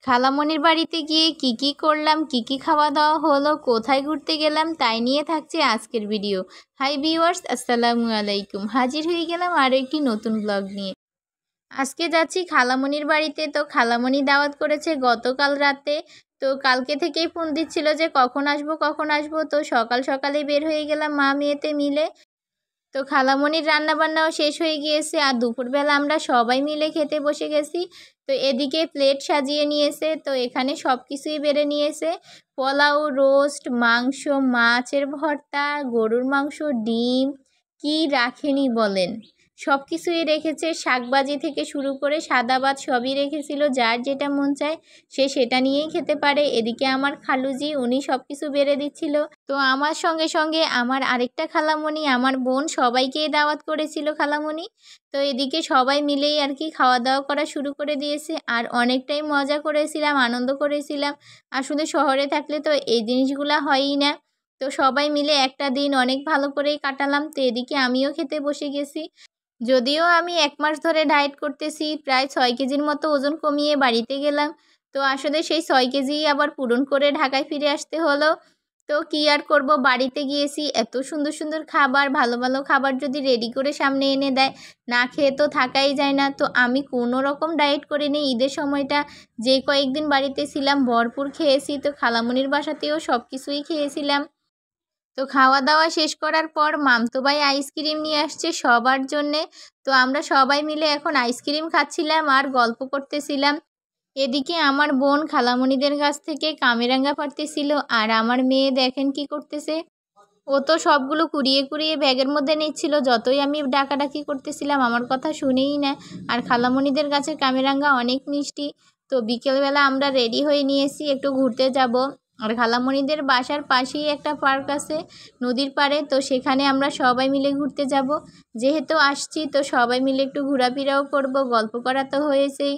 খালামণির বাড়িতে গিয়ে কি করলাম, কি খাওয়া দাওয়া হলো, কোথায় ঘুরতে গেলাম, তাই নিয়ে থাকছে আজকের ভিডিও। হাই ভিউয়ার্স, আসসালামু আলাইকুম। হাজির হয়ে গেলাম আরও একটি নতুন ব্লগ নিয়ে। আজকে যাচ্ছি খালামণির বাড়িতে। তো খালামণি দাওয়াত করেছে গতকাল রাতে। তো কালকে থেকেই ফোন দিচ্ছিল যে কখন আসবো। তো সকাল সকালে বের হয়ে গেলাম মা মেয়েতে মিলে। তো খালামণির রান্নাবান্নাও শেষ হয়ে গিয়েছে আর দুপুরবেলা আমরা সবাই মিলে খেতে বসে গেছি। তো এদিকে প্লেট সাজিয়ে নিয়েছে, তো এখানে সব কিছুই বেড়ে নিয়েছে। পোলাও, রোস্ট, মাংস, মাছের ভর্তা, গরুর মাংস, ডিম, কি রাখেনি বলেন, সব কিছুই রেখেছে। শাকভাজি থেকে শুরু করে সাদা ভাত সবই রেখেছিল, যার যেটা মন চায় সে সেটা নিয়েই খেতে পারে। এদিকে আমার খালুজি উনি সব কিছু বেড়ে দিচ্ছিল। তো আমার সঙ্গে সঙ্গে আমার আরেকটা খালামণি, আমার বোন, সবাইকেই দাওয়াত করেছিল খালামণি। তো এদিকে সবাই মিলেই আর কি খাওয়া দাওয়া করা শুরু করে দিয়েছে আর অনেকটাই মজা করেছিলাম, আনন্দ করেছিলাম। আসলে শহরে থাকলে তো এই জিনিসগুলো হয়ই না। তো সবাই মিলে একটা দিন অনেক ভালো করেই কাটালাম। তো এদিকে আমিও খেতে বসে গেছি। যদিও আমি 1 মাস ধরে ডায়েট করতেছি, প্রায় 6 কেজির মতো ওজন কমিয়ে বাড়িতে গেলাম। তো আসলে সেই 6 কেজি আবার পূরণ করে ঢাকায় ফিরে আসতে হলো। তো কী আর করব, বাড়িতে গিয়েছি, এত সুন্দর সুন্দর খাবার, ভালো ভালো খাবার যদি রেডি করে সামনে এনে দেয়, না খেয়ে তো থাকাই যায় না। তো আমি কোনো রকম ডায়েট করিনি। ঈদের সময়টা যে কয়েকদিন বাড়িতে ছিলাম ভরপুর খেয়েছি। তো খালামণির বাসাতেও সব কিছুই খেয়েছিলাম। তো খাওয়া দাওয়া শেষ করার পর মামতো ভাই আইসক্রিম নিয়ে আসছে সবার জন্যে। তো আমরা সবাই মিলে এখন আইসক্রিম খাচ্ছিলাম আর গল্প করতেছিলাম। এদিকে আমার বোন খালামণিদের কাছ থেকে কামেরাঙ্গা পাড়তেছিল আর আমার মেয়ে দেখেন কি করতেছে। ও তো সবগুলো কুড়িয়ে কুড়িয়ে ব্যাগের মধ্যে নিচ্ছিল, যতই আমি ডাকাডাকি করতেছিলাম আমার কথা শুনেই না। আর খালামণিদের কাছে কামেরাঙ্গা অনেক মিষ্টি। তো বিকেলবেলা আমরা রেডি হয়ে নিয়েছি, একটু ঘুরতে যাব। আর খালামণিদের বাসার পাশেই একটা পার্ক আছে নদীর পাড়ে, তো সেখানে আমরা সবাই মিলে ঘুরতে যাব। যেহেতু আসছি তো সবাই মিলে একটু ঘোরাফেরাও করব, গল্প করা তো হয়েছেই।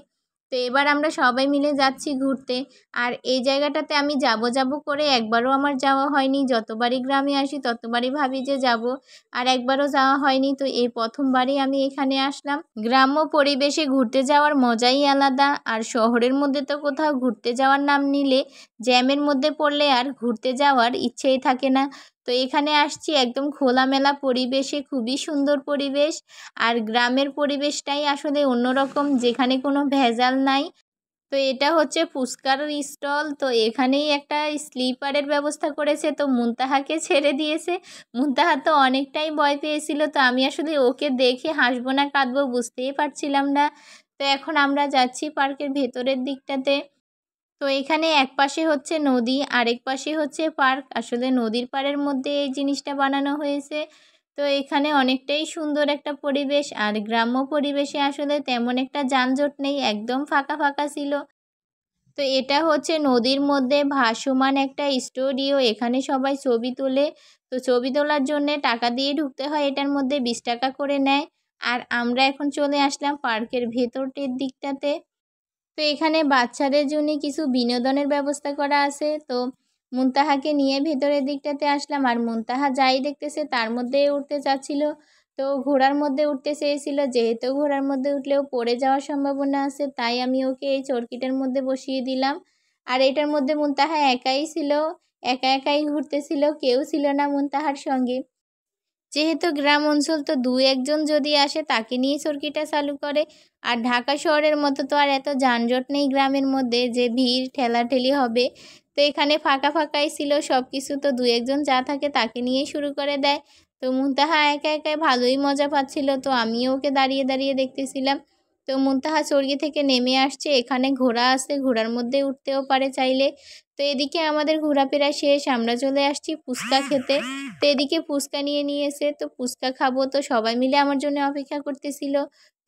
তো এবার আমরা সবাই মিলে যাচ্ছি ঘুরতে। আর এই জায়গাটাতে আমি যাব করে একবারও আমার যাওয়া হয়নি। যতবারই গ্রামে আসি ততবারই ভাবি যে যাব, আর একবারও যাওয়া হয়নি। তো এই প্রথমবারই আমি এখানে আসলাম। গ্রাম্য পরিবেশে ঘুরতে যাওয়ার মজাই আলাদা। আর শহরের মধ্যে তো কোথাও ঘুরতে যাওয়ার নাম নিলে জ্যামের মধ্যে পড়লে আর ঘুরতে যাওয়ার ইচ্ছেই থাকে না। তো এখানে আসছি একদম খোলামেলা পরিবেশে, খুবই সুন্দর পরিবেশ। আর গ্রামের পরিবেশটাই আসলে অন্যরকম, যেখানে কোনো ভেজাল নাই। তো এটা হচ্ছে ফুচকার স্টল। তো এখানেই একটা স্লিপারের ব্যবস্থা করেছে, তো মুনতাহাকে ছেড়ে দিয়েছে। মুনতাহা তো অনেকটাই ভয় পেয়েছিল। তো আমি আসলে ওকে দেখে হাসবো না কাঁদবো বুঝতেই পারছিলাম না। তো এখন আমরা যাচ্ছি পার্কের ভেতরের দিকটাতে। তো এখানে এক পাশে হচ্ছে নদী, আরেক পাশে হচ্ছে পার্ক। আসলে নদীর পাড়ের মধ্যে এই জিনিসটা বানানো হয়েছে। তো এখানে অনেকটাই সুন্দর একটা পরিবেশ। আর গ্রাম্য পরিবেশে আসলে তেমন একটা যানজট নেই, একদম ফাঁকা ফাঁকা ছিল। তো এটা হচ্ছে নদীর মধ্যে ভাসমান একটা স্টুডিও, এখানে সবাই ছবি তোলে। তো ছবি তোলার জন্যে টাকা দিয়ে ঢুকতে হয়, এটার মধ্যে 20 টাকা করে নেয়। আর আমরা এখন চলে আসলাম পার্কের ভেতরটির দিকটাতে। তো এখানে বাচ্চাদের জন্য কিছু বিনোদনের ব্যবস্থা করা আছে। তো মুনতাহাকে নিয়ে ভেতরের দিকটাতে আসলাম, আর মুনতাহা যাই দেখতেছে তার মধ্যে উঠতে চাচ্ছিল। তো ঘোড়ার মধ্যে উঠতে চেয়েছিল, যেহেতু ঘোড়ার মধ্যে উঠলেও পড়ে যাওয়ার সম্ভাবনা আছে, তাই আমি ওকে এই চরকিটার মধ্যে বসিয়ে দিলাম। আর এটার মধ্যে মুনতাহা একাই ছিল, একা একাই ঘুরতেছিল, কেউ ছিল না মুনতাহার সঙ্গে। যেহেতু গ্রাম অঞ্চল তো 2-1 জন যদি আসে তাকে নিয়েই চরকিটা চালু করে। আর ঢাকা শহরের মতো তো আর এত যানজট নেই গ্রামের মধ্যে যে ভিড় ঠেলাঠেলি হবে। তো এখানে ফাঁকা ফাঁকাই ছিল সব কিছু। তো 2-1 জন যা থাকে তাকে নিয়েই শুরু করে দেয়। তো মুনতাহা একা একাই ভালোই মজা পাচ্ছিল, তো আমিও ওকে দাঁড়িয়ে দাঁড়িয়ে দেখতেছিলাম। তো মুনতাহা চরকি থেকে নেমে আসছে, এখানে ঘোড়া আছে, ঘোড়ার মধ্যে উঠতেও পারে চাইলে। তো এদিকে আমাদের ঘোরাফেরা শেষ, আমরা চলে আসছি ফুচকা খেতে। তো এদিকে ফুচকা নিয়ে নিয়েছে, তো ফুচকা খাবো। তো সবাই মিলে আমার জন্য অপেক্ষা করতেছিল।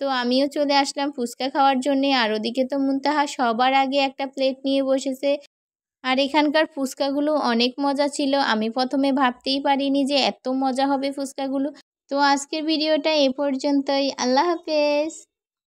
তো আমিও চলে আসলাম ফুচকা খাওয়ার জন্যে। আর ওদিকে তো মুনতাহা সবার আগে একটা প্লেট নিয়ে বসেছে। আর এখানকার ফুচকাগুলো অনেক মজা ছিল, আমি প্রথমে ভাবতেই পারিনি যে এত মজা হবে ফুচকাগুলো। তো আজকের ভিডিওটা এ পর্যন্তই। আল্লাহ হাফেজ।